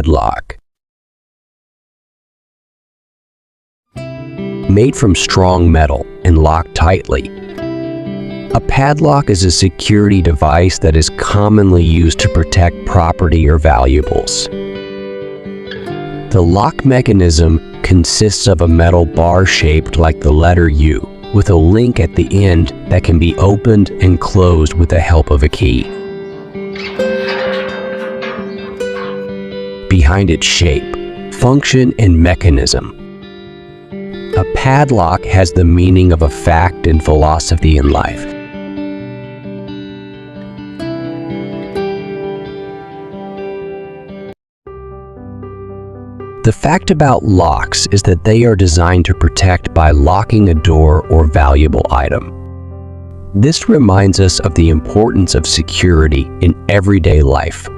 padlock. Made from strong metal and locked tightly, a padlock is a security device that is commonly used to protect property or valuables. The lock mechanism consists of a metal bar shaped like the letter U, with a link at the end that can be opened and closed with the help of a key. Behind its shape, function, and mechanism, a padlock has the meaning of a fact and philosophy in life. The fact about locks is that they are designed to protect by locking a door or valuable item. This reminds us of the importance of security in everyday life.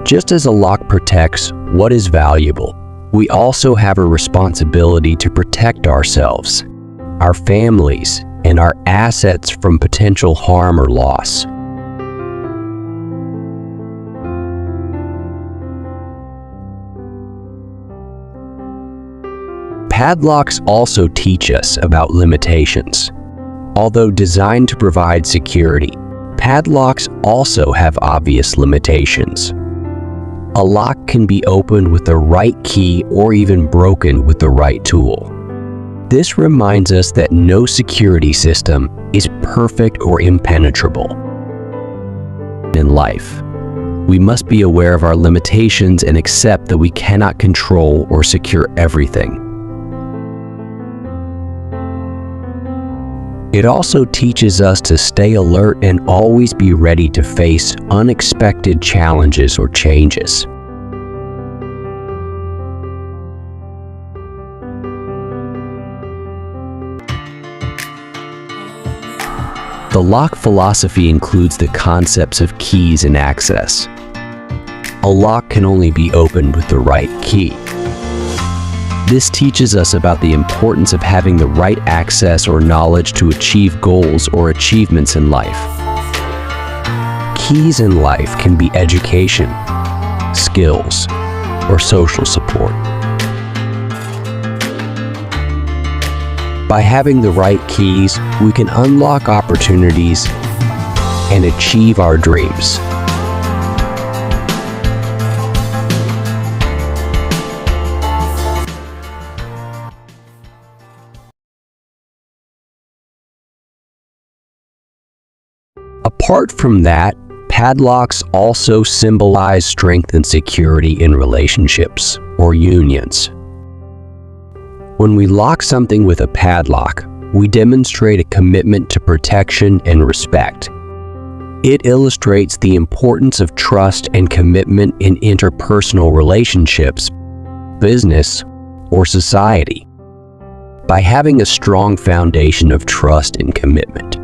Just as a lock protects what is valuable, we also have a responsibility to protect ourselves, our families, and our assets from potential harm or loss. Padlocks also teach us about limitations. Although designed to provide security, padlocks also have obvious limitations. A lock can be opened with the right key or even broken with the right tool. This reminds us that no security system is perfect or impenetrable. In life, we must be aware of our limitations and accept that we cannot control or secure everything. It also teaches us to stay alert and always be ready to face unexpected challenges or changes. The lock philosophy includes the concepts of keys and access. A lock can only be opened with the right key. This teaches us about the importance of having the right access or knowledge to achieve goals or achievements in life. Keys in life can be education, skills, or social support. By having the right keys, we can unlock opportunities and achieve our dreams. Apart from that, padlocks also symbolize strength and security in relationships or unions. When we lock something with a padlock, we demonstrate a commitment to protection and respect. It illustrates the importance of trust and commitment in interpersonal relationships, business, or society. By having a strong foundation of trust and commitment,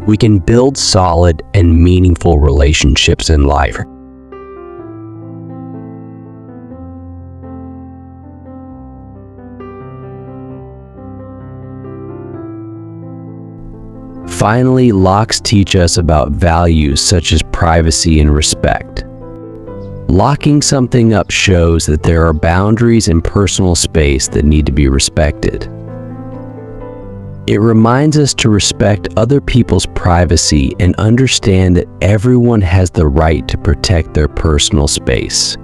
we can build solid and meaningful relationships in life. Finally, locks teach us about values such as privacy and respect. Locking something up shows that there are boundaries and personal space that need to be respected. It reminds us to respect other people's privacy and understand that everyone has the right to protect their personal space.